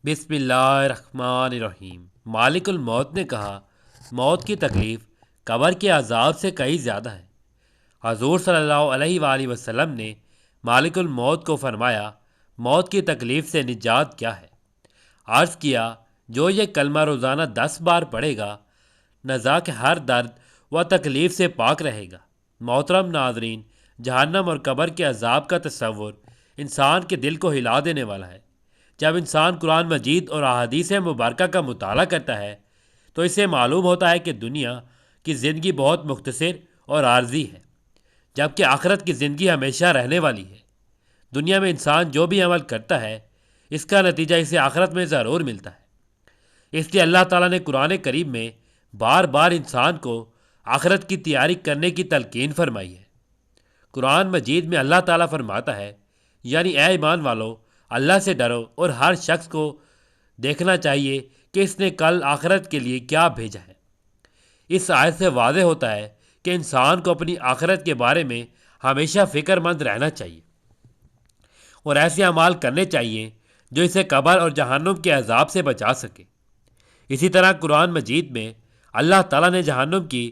بسم اللہ الرحمن الرحیم۔ مالک الموت نے کہا، موت کی تکلیف قبر کے عذاب سے کئی زیادہ ہے۔ حضور صلی اللہ علیہ وآلہ وسلم نے مالک الموت کو فرمایا، موت کی تکلیف سے نجات کیا ہے؟ عرض کیا، جو یہ کلمہ روزانہ 10 بار پڑھے گا، نزا کے ہر درد و تکلیف سے پاک رہے گا۔ محترم ناظرین، جہنم اور قبر کے عذاب کا تصور انسان کے دل کو ہلا دینے والا ہے۔ جب انسان قرآن مجید اور احادیث مبارکہ کا مطالعہ کرتا ہے تو اسے معلوم ہوتا ہے کہ دنیا کی زندگی بہت مختصر اور عارضی ہے، جبکہ آخرت کی زندگی ہمیشہ رہنے والی ہے۔ دنیا میں انسان جو بھی عمل کرتا ہے، اس کا نتیجہ اسے آخرت میں ضرور ملتا ہے۔ اس لیے اللہ تعالیٰ نے قرآن کریم میں بار بار انسان کو آخرت کی تیاری کرنے کی تلقین فرمائی ہے۔ قرآن مجید میں اللہ تعالیٰ فرماتا ہے، یعنی اے ایمان والو، اللہ سے ڈرو اور ہر شخص کو دیکھنا چاہیے کہ اس نے کل آخرت کے لیے کیا بھیجا ہے۔ اس آیت سے واضح ہوتا ہے کہ انسان کو اپنی آخرت کے بارے میں ہمیشہ فکر مند رہنا چاہیے اور ایسے اعمال کرنے چاہیے جو اسے قبر اور جہنم کے عذاب سے بچا سکے۔ اسی طرح قرآن مجید میں اللہ تعالیٰ نے جہنم کی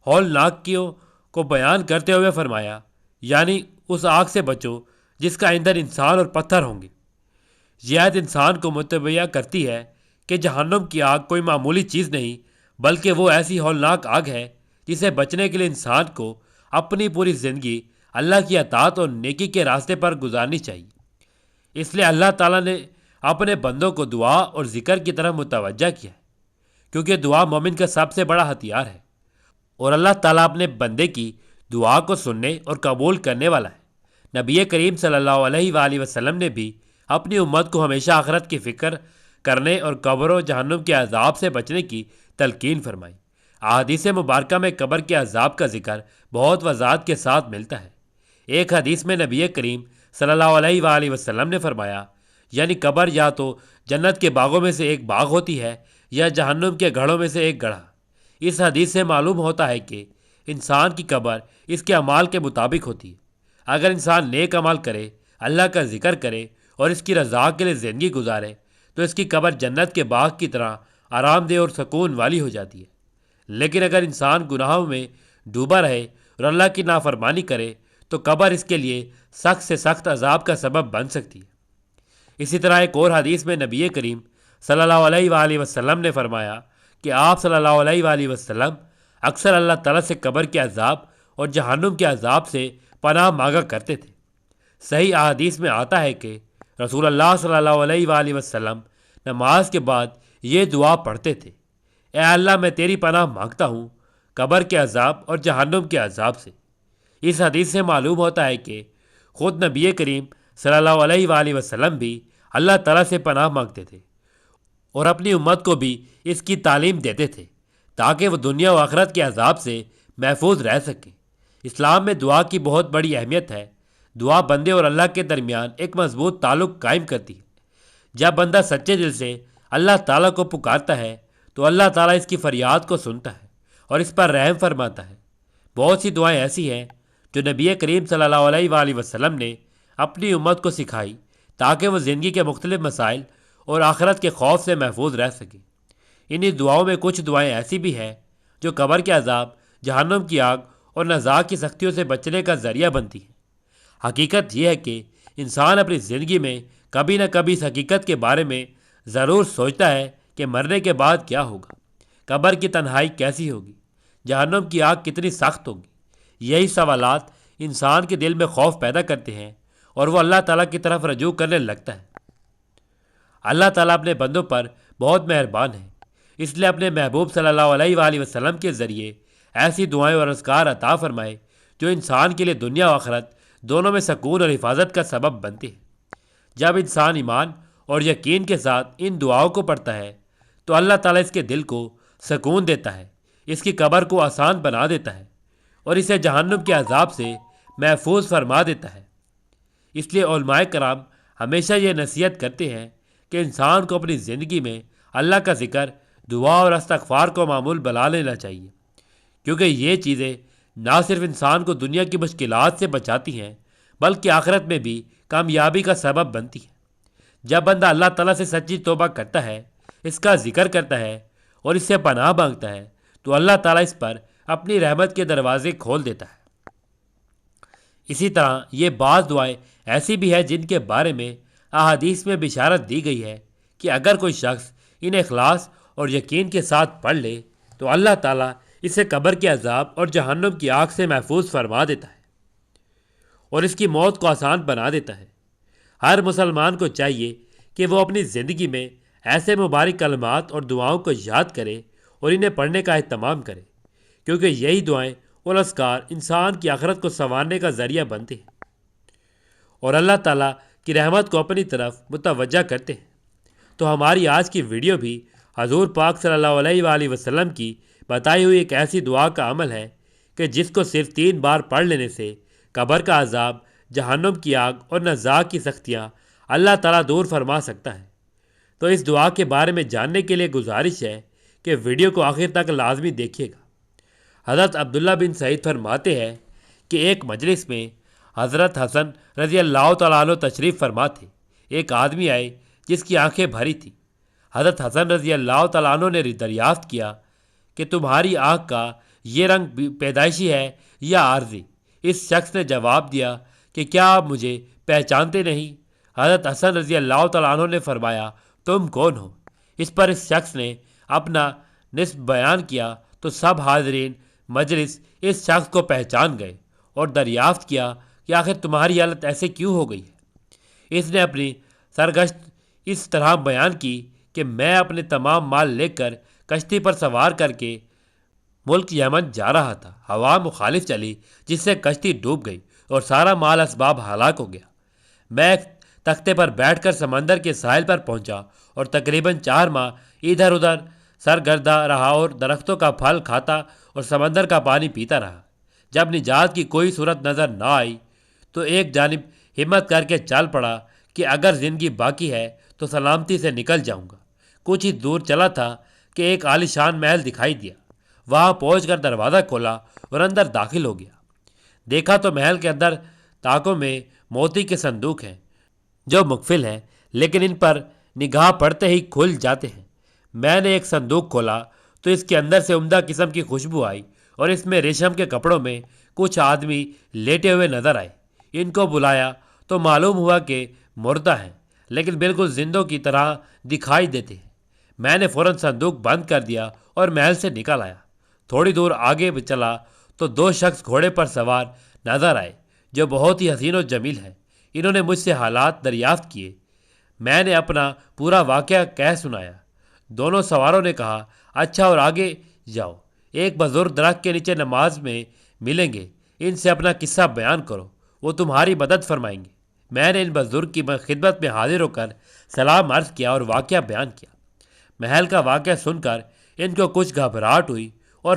ہولناکیوں کو بیان کرتے ہوئے فرمایا، یعنی اس آگ سے بچو جس کا ایندھن انسان اور پتھر ہوں گے۔ یہ آیت انسان کو متبیہ کرتی ہے کہ جہنم کی آگ کوئی معمولی چیز نہیں، بلکہ وہ ایسی ہولناک آگ ہے جسے بچنے کے لیے انسان کو اپنی پوری زندگی اللہ کی اطاعت اور نیکی کے راستے پر گزارنی چاہیے۔ اس لیے اللہ تعالیٰ نے اپنے بندوں کو دعا اور ذکر کی طرف متوجہ کیا ہے، کیونکہ دعا مومن کا سب سے بڑا ہتھیار ہے، اور اللہ تعالیٰ اپنے بندے کی دعا کو سننے اور قبول کرنے والا ہے۔ نبی کریم صلی اللہ علیہ وآلہ وسلم نے بھی اپنی امت کو ہمیشہ آخرت کی فکر کرنے اور قبر و جہنم کے عذاب سے بچنے کی تلقین فرمائی۔ احادیث مبارکہ میں قبر کے عذاب کا ذکر بہت وضاحت کے ساتھ ملتا ہے۔ ایک حدیث میں نبی کریم صلی اللہ علیہ وآلہ وسلم نے فرمایا، یعنی قبر یا تو جنت کے باغوں میں سے ایک باغ ہوتی ہے یا جہنم کے گڑھوں میں سے ایک گڑھا۔ اس حدیث سے معلوم ہوتا ہے کہ انسان کی قبر اس کے اعمال کے مطابق ہوتی ہے۔ اگر انسان نیک عمل کرے، اللہ کا ذکر کرے اور اس کی رضا کے لیے زندگی گزارے تو اس کی قبر جنت کے باغ کی طرح آرام دہ اور سکون والی ہو جاتی ہے۔ لیکن اگر انسان گناہوں میں ڈوبا رہے اور اللہ کی نافرمانی کرے تو قبر اس کے لیے سخت سے سخت عذاب کا سبب بن سکتی ہے۔ اسی طرح ایک اور حدیث میں نبی کریم صلی اللہ علیہ وآلہ وسلم نے فرمایا کہ آپ صلی اللہ علیہ وآلہ وسلم اکثر اللہ تعالیٰ سے قبر کے عذاب اور جہنم کے عذاب سے پناہ مانگا کرتے تھے۔ صحیح احادیث میں آتا ہے کہ رسول اللہ صلی اللہ علیہ وآلہ وسلم نماز کے بعد یہ دعا پڑھتے تھے، اے اللہ، میں تیری پناہ مانگتا ہوں قبر کے عذاب اور جہنم کے عذاب سے۔ اس حدیث سے معلوم ہوتا ہے کہ خود نبی کریم صلی اللہ علیہ وآلہ وسلم بھی اللہ تعالیٰ سے پناہ مانگتے تھے اور اپنی امت کو بھی اس کی تعلیم دیتے تھے تاکہ وہ دنیا و آخرت کے عذاب سے محفوظ رہ سکیں۔ اسلام میں دعا کی بہت بڑی اہمیت ہے۔ دعا بندے اور اللہ کے درمیان ایک مضبوط تعلق قائم کرتی ہے۔ جب بندہ سچے دل سے اللہ تعالیٰ کو پکارتا ہے تو اللہ تعالیٰ اس کی فریاد کو سنتا ہے اور اس پر رحم فرماتا ہے۔ بہت سی دعائیں ایسی ہیں جو نبی کریم صلی اللہ علیہ وآلہ وسلم نے اپنی امت کو سکھائی تاکہ وہ زندگی کے مختلف مسائل اور آخرت کے خوف سے محفوظ رہ سکیں۔ انہی دعاؤں میں کچھ دعائیں ایسی بھی ہیں جو قبر کے عذاب، جہنم کی آگ اور نزاع کی سختیوں سے بچنے کا ذریعہ بنتی ہیں۔ حقیقت یہ ہے کہ انسان اپنی زندگی میں کبھی نہ کبھی اس حقیقت کے بارے میں ضرور سوچتا ہے کہ مرنے کے بعد کیا ہوگا، قبر کی تنہائی کیسی ہوگی، جہنم کی آگ کتنی سخت ہوگی۔ یہی سوالات انسان کے دل میں خوف پیدا کرتے ہیں اور وہ اللہ تعالیٰ کی طرف رجوع کرنے لگتا ہے۔ اللہ تعالیٰ اپنے بندوں پر بہت مہربان ہے، اس لیے اپنے محبوب صلی اللہ علیہ وآلہ وسلم کے ذریعے ایسی دعائیں اور اذکار عطا فرمائے جو انسان کے لیے دنیا و آخرت دونوں میں سکون اور حفاظت کا سبب بنتے ہیں۔ جب انسان ایمان اور یقین کے ساتھ ان دعاؤں کو پڑھتا ہے تو اللہ تعالیٰ اس کے دل کو سکون دیتا ہے، اس کی قبر کو آسان بنا دیتا ہے اور اسے جہنم کے عذاب سے محفوظ فرما دیتا ہے۔ اس لیے علماء کرام ہمیشہ یہ نصیحت کرتے ہیں کہ انسان کو اپنی زندگی میں اللہ کا ذکر، دعا اور استغفار کو معمول بنا لینا چاہیے، کیونکہ یہ چیزیں نہ صرف انسان کو دنیا کی مشکلات سے بچاتی ہیں بلکہ آخرت میں بھی کامیابی کا سبب بنتی ہیں۔ جب بندہ اللہ تعالیٰ سے سچی توبہ کرتا ہے، اس کا ذکر کرتا ہے اور اس سے پناہ مانگتا ہے تو اللہ تعالیٰ اس پر اپنی رحمت کے دروازے کھول دیتا ہے۔ اسی طرح یہ بعض دعائیں ایسی بھی ہیں جن کے بارے میں احادیث میں بشارت دی گئی ہے کہ اگر کوئی شخص ان اخلاص اور یقین کے ساتھ پڑھ لے تو اللہ تعالیٰ اسے قبر کے عذاب اور جہنم کی آگ سے محفوظ فرما دیتا ہے اور اس کی موت کو آسان بنا دیتا ہے۔ ہر مسلمان کو چاہیے کہ وہ اپنی زندگی میں ایسے مبارک کلمات اور دعاؤں کو یاد کرے اور انہیں پڑھنے کا اہتمام کرے، کیونکہ یہی دعائیں اور اذکار انسان کی آخرت کو سنوارنے کا ذریعہ بنتے ہیں اور اللہ تعالیٰ کی رحمت کو اپنی طرف متوجہ کرتے ہیں۔ تو ہماری آج کی ویڈیو بھی حضور پاک صلی اللہ علیہ وآلہ وسلم کی بتائی ہوئی ایک ایسی دعا کا عمل ہے کہ جس کو صرف 3 بار پڑھ لینے سے قبر کا عذاب، جہنم کی آگ اور نزاع کی سختیاں اللہ تعالیٰ دور فرما سکتا ہے۔ تو اس دعا کے بارے میں جاننے کے لیے گزارش ہے کہ ویڈیو کو آخر تک لازمی دیکھیے گا۔ حضرت عبداللہ بن سعید فرماتے ہیں کہ ایک مجلس میں حضرت حسن رضی اللہ تعالیٰ عنہ تشریف فرما تھے۔ ایک آدمی آئے جس کی آنکھیں بھری تھیں۔ حضرت حسن رضی اللہ تعالیٰ عنہ نے دریافت کیا کہ تمہاری آنکھ کا یہ رنگ پیدائشی ہے یا عارضی؟ اس شخص نے جواب دیا کہ کیا آپ مجھے پہچانتے نہیں؟ حضرت حسن رضی اللہ تعالیٰ عنہ نے فرمایا تم کون ہو؟ اس پر اس شخص نے اپنا نسب بیان کیا تو سب حاضرین مجلس اس شخص کو پہچان گئے اور دریافت کیا کہ آخر تمہاری حالت ایسے کیوں ہو گئی ہے؟ اس نے اپنی سرگشت اس طرح بیان کی کہ میں اپنے تمام مال لے کر کشتی پر سوار کر کے ملک یمن جا رہا تھا۔ ہوا مخالف چلی جس سے کشتی ڈوب گئی اور سارا مال اسباب ہلاک ہو گیا۔ میں ایک تختے پر بیٹھ کر سمندر کے ساحل پر پہنچا اور تقریباً 4 ماہ ادھر ادھر سرگردہ رہا اور درختوں کا پھل کھاتا اور سمندر کا پانی پیتا رہا۔ جب نجات کی کوئی صورت نظر نہ آئی تو ایک جانب ہمت کر کے چل پڑا کہ اگر زندگی باقی ہے تو سلامتی سے نکل جاؤں گا۔ کچھ ہی دور چلا تھا کہ ایک عالیشان محل دکھائی دیا۔ وہاں پہنچ کر دروازہ کھولا اور اندر داخل ہو گیا۔ دیکھا تو محل کے اندر طاقوں میں موتی کے صندوق ہیں جو مقفل ہیں، لیکن ان پر نگاہ پڑتے ہی کھل جاتے ہیں۔ میں نے ایک صندوق کھولا تو اس کے اندر سے عمدہ قسم کی خوشبو آئی اور اس میں ریشم کے کپڑوں میں کچھ آدمی لیٹے ہوئے نظر آئے۔ ان کو بلایا تو معلوم ہوا کہ مردہ ہیں، لیکن بالکل زندوں کی طرح دکھائی دیتے ہیں۔ میں نے فوراً صندوق بند کر دیا اور محل سے نکل آیا۔ تھوڑی دور آگے چلا تو 2 شخص گھوڑے پر سوار نظر آئے جو بہت ہی حسین و جمیل ہیں۔ انہوں نے مجھ سے حالات دریافت کیے۔ میں نے اپنا پورا واقعہ کہہ سنایا۔ دونوں سواروں نے کہا اچھا اور آگے جاؤ، ایک بزرگ درخت کے نیچے نماز میں ملیں گے، ان سے اپنا قصہ بیان کرو، وہ تمہاری مدد فرمائیں گے۔ میں نے ان بزرگ کی خدمت میں حاضر ہو کر سلام عرض کیا اور واقعہ بیان کیا۔ محل کا واقعہ سن کر ان کو کچھ گھبراہٹ ہوئی اور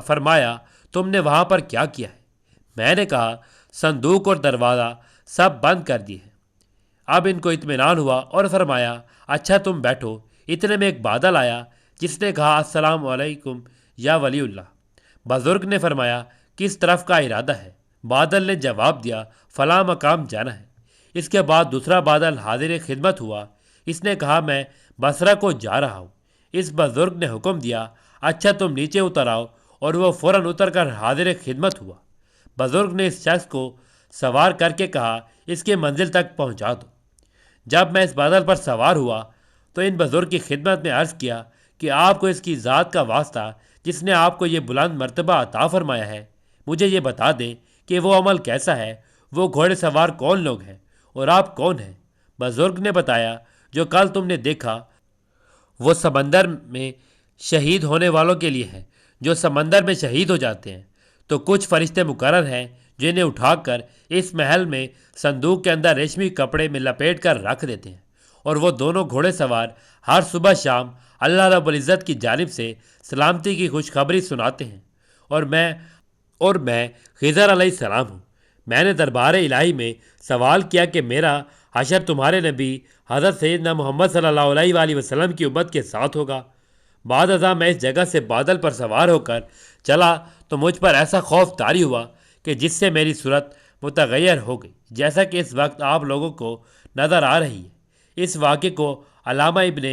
فرمایا تم نے وہاں پر کیا کیا ہے؟ میں نے کہا صندوق اور دروازہ سب بند کر دیے ہیں۔ اب ان کو اطمینان ہوا اور فرمایا اچھا تم بیٹھو۔ اتنے میں ایک بادل آیا جس نے کہا السلام علیکم یا ولی اللہ۔ بزرگ نے فرمایا کس طرف کا ارادہ ہے؟ بادل نے جواب دیا فلاں مقام جانا ہے۔ اس کے بعد دوسرا بادل حاضر خدمت ہوا۔ اس نے کہا میں بصرہ کو جا رہا ہوں۔ اس بزرگ نے حکم دیا اچھا تم نیچے اتر آؤ، اور وہ فوراً اتر کر حاضر خدمت ہوا۔ بزرگ نے اس شخص کو سوار کر کے کہا اس کے منزل تک پہنچا دو۔ جب میں اس بادل پر سوار ہوا تو ان بزرگ کی خدمت میں عرض کیا کہ آپ کو اس کی ذات کا واسطہ جس نے آپ کو یہ بلند مرتبہ عطا فرمایا ہے، مجھے یہ بتا دیں کہ وہ عمل کیسا ہے، وہ گھوڑے سوار کون لوگ ہیں اور آپ کون ہیں؟ بزرگ نے بتایا جو کل تم نے دیکھا وہ سمندر میں شہید ہونے والوں کے لیے ہے جو سمندر میں شہید ہو جاتے ہیں، تو کچھ فرشتے مقرر ہیں جنہیں اٹھا کر اس محل میں صندوق کے اندر ریشمی کپڑے میں لپیٹ کر رکھ دیتے ہیں، اور وہ دونوں گھوڑے سوار ہر صبح شام اللہ رب العزت کی جانب سے سلامتی کی خوشخبری سناتے ہیں، اور میں خضر علیہ السلام ہوں۔ میں نے دربار الہی میں سوال کیا کہ میرا حشر تمہارے نبی حضرت سیدنا محمد صلی اللہ علیہ وآلہ وسلم کی امت کے ساتھ ہوگا۔ بعد ازاں میں اس جگہ سے بادل پر سوار ہو کر چلا تو مجھ پر ایسا خوف طاری ہوا کہ جس سے میری صورت متغیر ہو گئی، جیسا کہ اس وقت آپ لوگوں کو نظر آ رہی ہے۔ اس واقعے کو علامہ ابن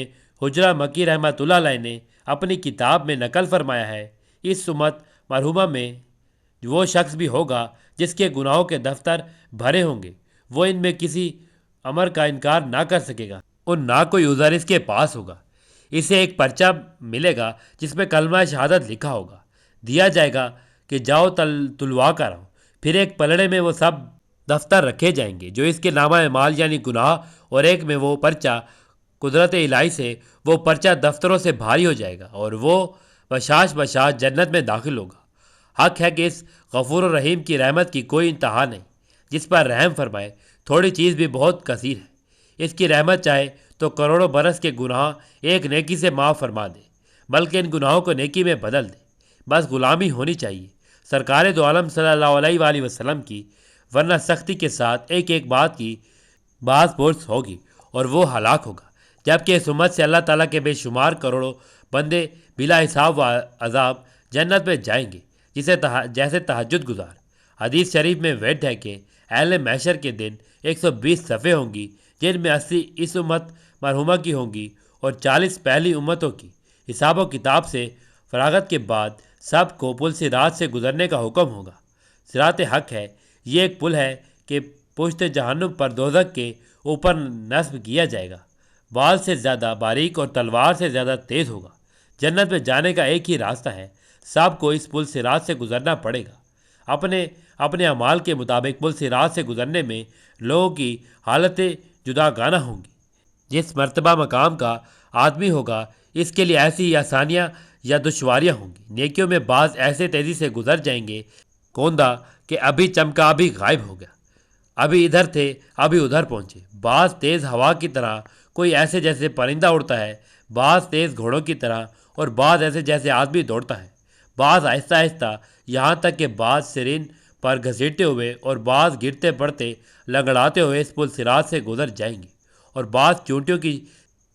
حجرہ مکی رحمۃ اللہ علیہ نے اپنی کتاب میں نقل فرمایا ہے۔ اس امت مرحومہ میں وہ شخص بھی ہوگا جس کے گناہوں کے دفتر بھرے ہوں گے، وہ ان میں کسی امر کا انکار نہ کر سکے گا اور نہ کوئی عذر اس کے پاس ہوگا۔ اسے ایک پرچہ ملے گا جس میں کلمہ شہادت لکھا ہوگا، دیا جائے گا کہ جاؤ تلوا کر آؤ۔ پھر ایک پلڑے میں وہ سب دفتر رکھے جائیں گے جو اس کے نامہ اعمال یعنی گناہ، اور ایک میں وہ پرچہ۔ قدرت الہی سے وہ پرچہ دفتروں سے بھاری ہو جائے گا اور وہ بشاش جنت میں داخل ہوگا۔ حق ہے کہ اس غفور الرحیم کی رحمت کی کوئی انتہا نہیں، جس پر رحم فرمائے۔ تھوڑی چیز بھی بہت کثیر ہے، اس کی رحمت چاہے تو کروڑوں برس کے گناہ ایک نیکی سے معاف فرما دے، بلکہ ان گناہوں کو نیکی میں بدل دے۔ بس غلامی ہونی چاہیے سرکار دو عالم صلی اللہ علیہ وآلہ وسلم کی، ورنہ سختی کے ساتھ ایک ایک بات کی باز پرس ہوگی اور وہ ہلاک ہوگا، جبکہ اس امت سے اللہ تعالیٰ کے بے شمار کروڑوں بندے بلا حساب و عذاب جنت میں جائیں گے، جیسے تہجد گزار۔ حدیث شریف میں وعد ہے کہ اہل محشر کے دن 120 صفیں ہوں گی، جن میں 80 اس امت مرحومہ کی ہوں گی اور 40 پہلی امتوں کی۔ حساب و کتاب سے فراغت کے بعد سب کو پل صراط سے گزرنے کا حکم ہوگا۔ صراط حق ہے، یہ ایک پل ہے کہ پشت جہنم پر دوزخ کے اوپر نصب کیا جائے گا، بال سے زیادہ باریک اور تلوار سے زیادہ تیز ہوگا۔ جنت میں جانے کا ایک ہی راستہ ہے، سب کو اس پل صراط سے گزرنا پڑے گا۔ اپنے اعمال کے مطابق پل صراط سے گزرنے میں لوگوں کی حالتیں جداگانہ ہوں گی۔ جس مرتبہ مقام کا آدمی ہوگا اس کے لیے ایسی آسانیاں یا دشواریاں ہوں گی۔ نیکیوں میں بعض ایسے تیزی سے گزر جائیں گے کوندہ کہ ابھی چمکا ابھی غائب ہو گیا، ابھی ادھر تھے ابھی ادھر پہنچے۔ بعض تیز ہوا کی طرح، کوئی ایسے جیسے پرندہ اڑتا ہے، بعض تیز گھوڑوں کی طرح، اور بعض ایسے جیسے آدمی دوڑتا ہے، بعض آہستہ آہستہ، یہاں تک کہ بعض سرین پر گھسیٹتے ہوئے اور بعض گرتے پڑتے لنگڑاتے ہوئے اس پل صراط سے گزر جائیں گے، اور بعض چونٹیوں کی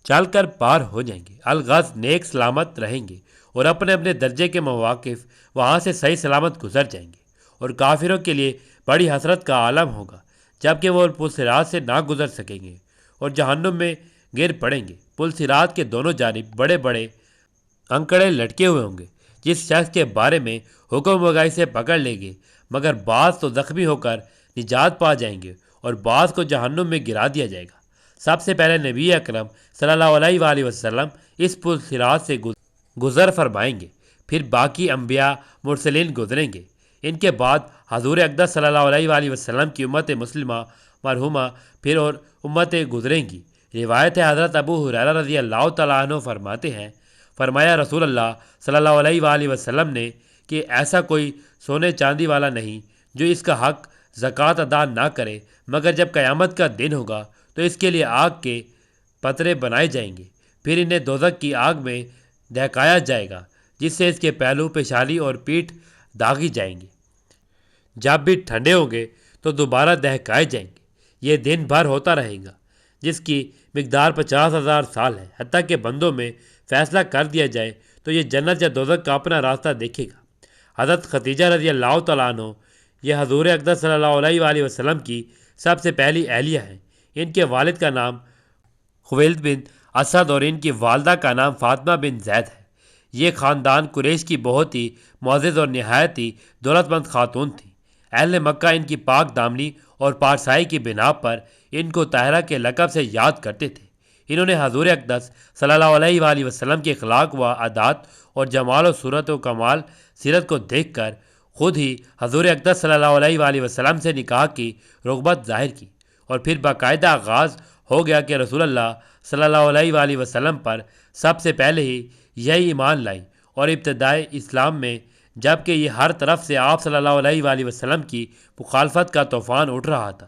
چل کر پار ہو جائیں گے۔ الغرض نیک سلامت رہیں گے اور اپنے اپنے درجے کے مواقف وہاں سے صحیح سلامت گزر جائیں گے، اور کافروں کے لیے بڑی حسرت کا عالم ہوگا جبکہ وہ پل صراط سے نہ گزر سکیں گے اور جہنم میں گر پڑیں گے۔ پل صراط کے دونوں جانب بڑے بڑے انکڑے لٹکے ہوئے ہوں گے، جس شخص کے بارے میں حکم ہوگا اسے پکڑ لیں گے، مگر بعض تو زخمی ہو کر نجات پا جائیں گے اور بعض کو جہنم میں گرا دیا جائے گا۔ سب سے پہلے نبی اکرم صلی اللہ علیہ وآلہ وسلم اس پل صراط سے گزر فرمائیں گے، پھر باقی انبیاء مرسلین گزریں گے، ان کے بعد حضور اقدس صلی اللہ علیہ وآلہ وسلم کی امت مسلمہ مرحومہ پھر اور امتیں گزریں گی۔ روایت ہے حضرت ابو ہریرہ رضی اللہ تعالیٰ عنہ فرماتے ہیں، فرمایا رسول اللہ صلی اللہ علیہ وآلہ وسلم نے کہ ایسا کوئی سونے چاندی والا نہیں جو اس کا حق زکوٰۃ ادا نہ کرے، مگر جب قیامت کا دن ہوگا تو اس کے لیے آگ کے پترے بنائے جائیں گے، پھر انہیں دوزخ کی آگ میں دہکایا جائے گا، جس سے اس کے پہلو، پیشانی اور پیٹھ داغی جائیں گے۔ جب بھی ٹھنڈے ہوں گے تو دوبارہ دہکائے جائیں گے۔ یہ دن بھر ہوتا رہے گا، جس کی مقدار 50,000 سال ہے، حتیٰ کہ بندوں میں فیصلہ کر دیا جائے تو یہ جنت یا دوزخ کا اپنا راستہ دیکھے گا۔ حضرت خدیجہ رضی اللہ تعالیٰ عنہ یہ حضور اقدس صلی اللہ علیہ وآلہ وسلم کی سب سے پہلی اہلیہ ہیں۔ ان کے والد کا نام خویلد بن اسد اور ان کی والدہ کا نام فاطمہ بن زید ہے۔ یہ خاندان قریش کی بہت ہی معزز اور نہایت ہی دولت مند خاتون تھیں۔ اہل مکہ ان کی پاک دامنی اور پارسائی کی بنا پر ان کو طاہرہ کے لقب سے یاد کرتے تھے۔ انہوں نے حضور اقدس صلی اللہ علیہ وآلہ وسلم کے اخلاق و عادات اور جمال و صورت و کمال سیرت کو دیکھ کر خود ہی حضور اقدس صلی اللہ علیہ وآلہ وسلم سے نکاح کی رغبت ظاہر کی، اور پھر باقاعدہ آغاز ہو گیا کہ رسول اللہ صلی اللہ علیہ وآلہ وسلم پر سب سے پہلے ہی یہی ایمان لائیں اور ابتدائے اسلام میں، جبکہ یہ ہر طرف سے آپ صلی اللہ علیہ وآلہ وسلم کی مخالفت کا طوفان اٹھ رہا تھا۔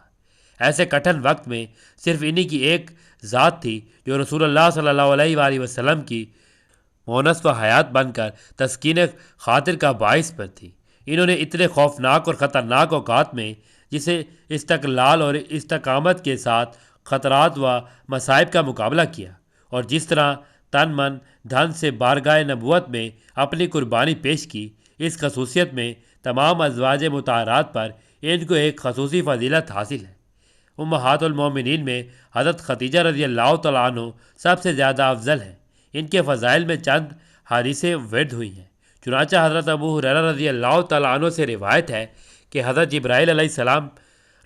ایسے کٹھن وقت میں صرف انہی کی ایک ذات تھی جو رسول اللہ صلی اللہ علیہ وآلہ وسلم کی مونس و حیات بن کر تسکین خاطر کا باعث پر تھی۔ انہوں نے اتنے خوفناک اور خطرناک اوقات میں جسے استقلال اور استقامت کے ساتھ خطرات و مصائب کا مقابلہ کیا، اور جس طرح تن من دھن سے بارگاہ نبوت میں اپنی قربانی پیش کی، اس خصوصیت میں تمام ازواج مطہرات پر ان کو ایک خصوصی فضیلت حاصل ہے۔ امہات المومنین میں حضرت خدیجہ رضی اللہ تعالیٰ عنہ سب سے زیادہ افضل ہیں۔ ان کے فضائل میں چند حدیثیں ورد ہوئی ہیں۔ چنانچہ حضرت ابو ہریرہ رضی اللہ تعالیٰ عنہ سے روایت ہے کہ حضرت جبرائیل علیہ السلام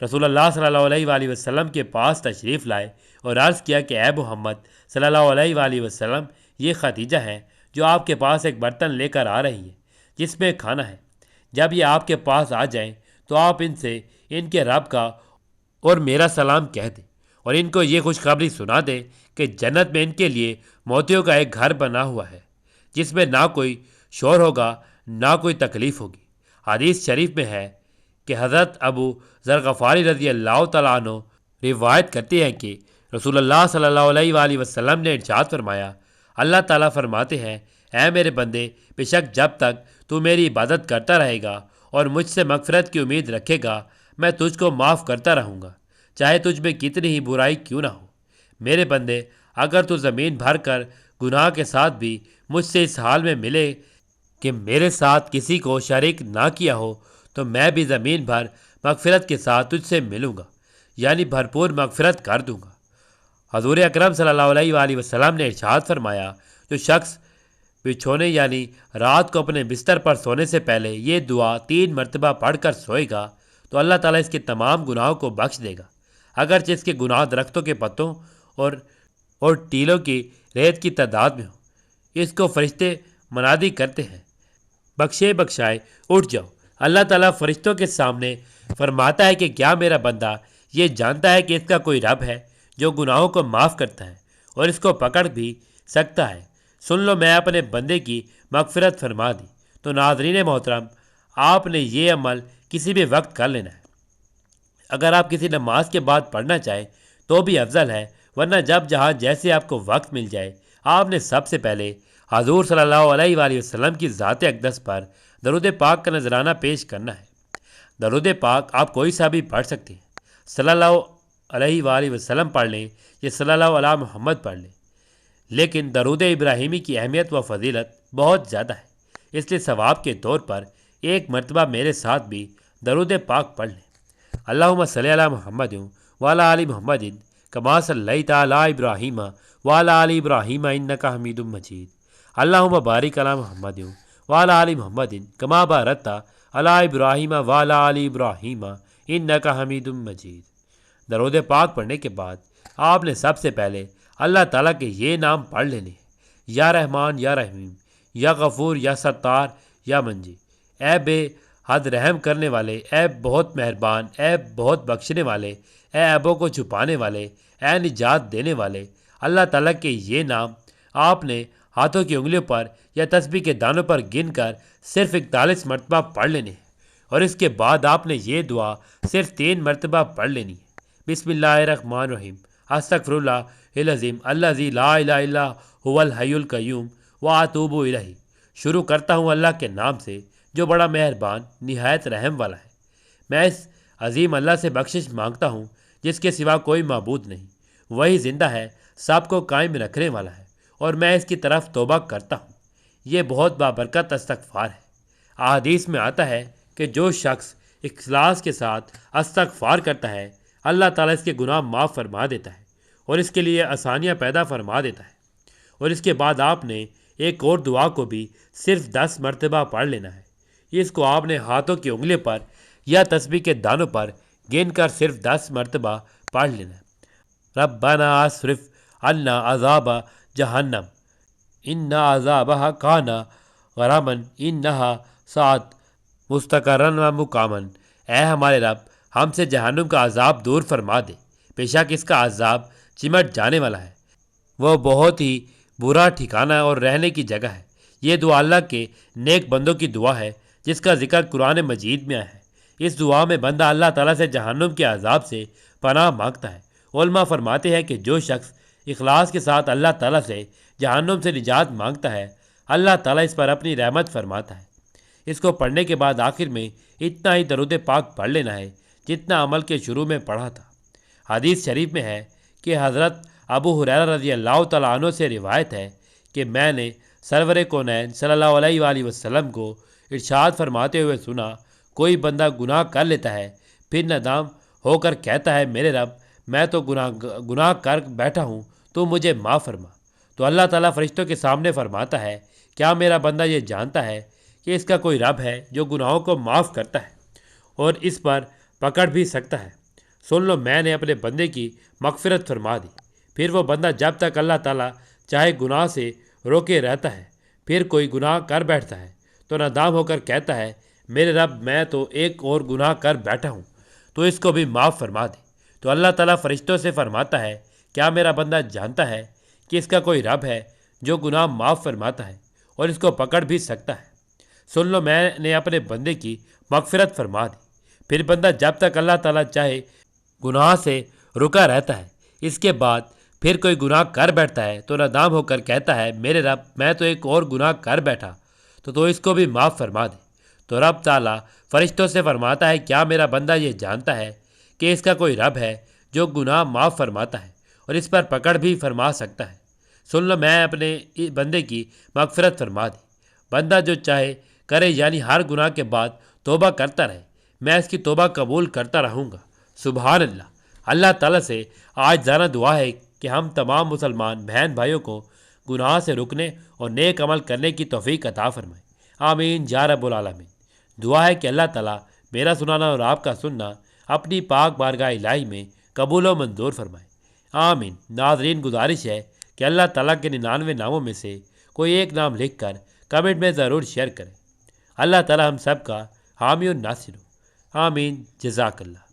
رسول اللہ صلی اللہ علیہ وآلہ وسلم کے پاس تشریف لائے اور عرض کیا کہ اے محمد صلی اللہ علیہ وآلہ وسلم، یہ خدیجہ ہیں جو آپ کے پاس ایک برتن لے کر آ رہی ہیں جس میں کھانا ہے۔ جب یہ آپ کے پاس آ جائیں تو آپ ان سے ان کے رب کا اور میرا سلام کہہ دیں، اور ان کو یہ خوشخبری سنا دیں کہ جنت میں ان کے لیے موتیوں کا ایک گھر بنا ہوا ہے جس میں نہ کوئی شور ہوگا نہ کوئی تکلیف ہوگی۔ حدیث شریف میں ہے کہ حضرت ابو ذر غفاری رضی اللہ تعالیٰ عنہ روایت کرتے ہیں کہ رسول اللہ صلی اللہ علیہ وآلہ وسلم نے ارشاد فرمایا، اللہ تعالیٰ فرماتے ہیں، اے میرے بندے، بے شک جب تک تو میری عبادت کرتا رہے گا اور مجھ سے مغفرت کی امید رکھے گا، میں تجھ کو معاف کرتا رہوں گا، چاہے تجھ میں کتنی ہی برائی کیوں نہ ہو۔ میرے بندے، اگر تو زمین بھر کر گناہ کے ساتھ بھی مجھ سے اس حال میں ملے کہ میرے ساتھ کسی کو شریک نہ کیا ہو، تو میں بھی زمین بھر مغفرت کے ساتھ تجھ سے ملوں گا، یعنی بھرپور مغفرت کر دوں گا۔ حضور اکرم صلی اللہ علیہ وآلہ وسلم نے ارشاد فرمایا، جو شخص بچھونے یعنی رات کو اپنے بستر پر سونے سے پہلے یہ دعا 3 مرتبہ پڑھ کر سوئے گا تو اللہ تعالیٰ اس کے تمام گناہوں کو بخش دے گا، اگرچہ اس کے گناہ درختوں کے پتوں اور ٹیلوں کی ریت کی تعداد میں ہوں۔ اس کو فرشتے منادی کرتے ہیں، بخشے بخشائے اٹھ جاؤ۔ اللہ تعالیٰ فرشتوں کے سامنے فرماتا ہے کہ کیا میرا بندہ یہ جانتا ہے کہ اس کا کوئی رب ہے جو گناہوں کو معاف کرتا ہے اور اس کو پکڑ بھی سکتا ہے؟ سن لو، میں اپنے بندے کی مغفرت فرما دی۔ تو ناظرین محترم، آپ نے یہ عمل کسی بھی وقت کر لینا ہے۔ اگر آپ کسی نماز کے بعد پڑھنا چاہیں تو بھی افضل ہے، ورنہ جب جہاں جیسے آپ کو وقت مل جائے، آپ نے سب سے پہلے حضور صلی اللہ علیہ وآلہ وسلم کی ذات اقدس پر درود پاک کا نذرانہ پیش کرنا ہے۔ درود پاک آپ کوئی سا بھی پڑھ سکتے ہیں، صلی اللہ علیہ وآلہ وسلم پڑھ لیں یا صلی اللہ علیہ محمد پڑھ لیں، لیکن درود ابراہیمی کی اہمیت و فضیلت بہت زیادہ ہے، اس لیے ثواب کے طور پر ایک مرتبہ میرے ساتھ بھی درود پاک پڑھ لیں۔ اللہم صلی علی محمد وعلی آل محمد کما صلیت علی ابراہیم وعلی آل ابراہیم انک حمید مجید۔ اللہم بارک علی محمد وعلی آل محمد کما بارکت علی ابراہیم وعلی آل ابراہیم انک حمید مجید۔ درود پاک پڑھنے کے بعد آپ نے سب سے پہلے اللہ تعالیٰ کے یہ نام پڑھ لینے ہیں، یا رحمان یا رحیم، یا غفور یا ستار یا منجی۔ اے بے حد رحم کرنے والے، اے بہت مہربان، اے بہت بخشنے والے، اے عیبوں کو چھپانے والے، اے نجات دینے والے۔ اللہ تعالیٰ کے یہ نام آپ نے ہاتھوں کی انگلیوں پر یا تسبیح کے دانوں پر گن کر صرف 41 مرتبہ پڑھ لینے ہیں، اور اس کے بعد آپ نے یہ دعا صرف 3 مرتبہ پڑھ لینی ہے۔ بسم اللہ الرحمن الرحیم، استغفر اللہ العظیم الذی لا الہ الا هو الحی القیوم واتوب الیہ۔ شروع کرتا ہوں اللہ کے نام سے جو بڑا مہربان نہایت رحم والا ہے۔ میں اس عظیم اللہ سے بخشش مانگتا ہوں جس کے سوا کوئی معبود نہیں، وہی زندہ ہے، سب کو قائم رکھنے والا ہے، اور میں اس کی طرف توبہ کرتا ہوں۔ یہ بہت بابرکت استغفار ہے۔ احادیث میں آتا ہے کہ جو شخص اخلاص کے ساتھ استغفار کرتا ہے، اللہ تعالیٰ اس کے گناہ معاف فرما دیتا ہے اور اس کے لیے آسانیاں پیدا فرما دیتا ہے۔ اور اس کے بعد آپ نے ایک اور دعا کو بھی صرف 10 مرتبہ پڑھ لینا ہے۔ اس کو آپ نے ہاتھوں کی انگلیوں پر یا تسبیح کے دانوں پر گن کر صرف 10 مرتبہ پڑھ لینا ہے۔ ربنا اصرف عنا عذاب جہنم ان عذابها کان غراما انہا ساعت مستقرن و مقامن۔ اے ہمارے رب، ہم سے جہنم کا عذاب دور فرما دے، بے شک اس کا عذاب چمٹ جانے والا ہے، وہ بہت ہی برا ٹھکانہ اور رہنے کی جگہ ہے۔ یہ دعا اللہ کے نیک بندوں کی دعا ہے جس کا ذکر قرآن مجید میں ہے۔ اس دعا میں بندہ اللہ تعالیٰ سے جہنم کے عذاب سے پناہ مانگتا ہے۔ علماء فرماتے ہیں کہ جو شخص اخلاص کے ساتھ اللہ تعالیٰ سے جہنم سے نجات مانگتا ہے، اللہ تعالیٰ اس پر اپنی رحمت فرماتا ہے۔ اس کو پڑھنے کے بعد آخر میں اتنا ہی درود پاک پڑھ لینا ہے جتنا عمل کے شروع میں پڑھا تھا۔ حدیث شریف میں ہے کہ حضرت ابو ہریرہ رضی اللہ تعالیٰ عنہ سے روایت ہے کہ میں نے سرور کونین صلی اللہ علیہ وآلہ وسلم کو ارشاد فرماتے ہوئے سنا، کوئی بندہ گناہ کر لیتا ہے، پھر ندام ہو کر کہتا ہے میرے رب میں تو گناہ کر بیٹھا ہوں، تو مجھے معاف فرما۔ تو اللہ تعالیٰ فرشتوں کے سامنے فرماتا ہے، کیا میرا بندہ یہ جانتا ہے کہ اس کا کوئی رب ہے جو گناہوں کو معاف کرتا ہے اور اس پر پکڑ بھی سکتا ہے؟ سن لو، میں نے اپنے بندے کی مغفرت فرما دی۔ پھر وہ بندہ جب تک اللہ تعالیٰ چاہے گناہ سے روکے رہتا ہے، پھر کوئی گناہ کر بیٹھتا ہے تو نادام ہو کر کہتا ہے، میرے رب میں تو ایک اور گناہ کر بیٹھا ہوں، تو اس کو بھی معاف فرما دے۔ تو اللہ تعالیٰ فرشتوں سے فرماتا ہے، کیا میرا بندہ جانتا ہے کہ اس کا کوئی رب ہے جو گناہ معاف فرماتا ہے اور اس کو پکڑ بھی سکتا ہے؟ سن لو، میں نے اپنے بندے کی مغفرت فرما دی۔ پھر بندہ جب تک اللہ تعالیٰ چاہے گناہ سے رکا رہتا ہے، اس کے بعد پھر کوئی گناہ کر بیٹھتا ہے تو نادام ہو کر کہتا ہے، میرے رب میں تو ایک اور گناہ کر بیٹھا، تو اس کو بھی معاف فرما دے۔ تو رب تعالیٰ فرشتوں سے فرماتا ہے، کیا میرا بندہ یہ جانتا ہے کہ اس کا کوئی رب ہے جو گناہ معاف فرماتا ہے اور اس پر پکڑ بھی فرما سکتا ہے؟ سن لو، میں اپنے بندے کی مغفرت فرما دی۔ بندہ جو چاہے کرے، یعنی ہر گناہ کے بعد توبہ کرتا رہے، میں اس کی توبہ قبول کرتا رہوں گا۔ سبحان اللہ۔ اللہ تعالیٰ سے آج زانہ دعا ہے کہ ہم تمام مسلمان بہن بھائیوں کو گناہ سے رکنے اور نیک عمل کرنے کی توفیق عطا فرمائے۔ آمین یا رب العالمین۔ دعا ہے کہ اللہ تعالیٰ میرا سنانا اور آپ کا سننا اپنی پاک بارگاہ الہی میں قبول و منظور فرمائے۔ آمین۔ ناظرین، گزارش ہے کہ اللہ تعالیٰ کے 99 ناموں میں سے کوئی ایک نام لکھ کر کمنٹ میں ضرور شیئر کریں۔ اللہ تعالیٰ ہم سب کا حامی و ناصر ہو۔ آمین۔ جزاک اللہ۔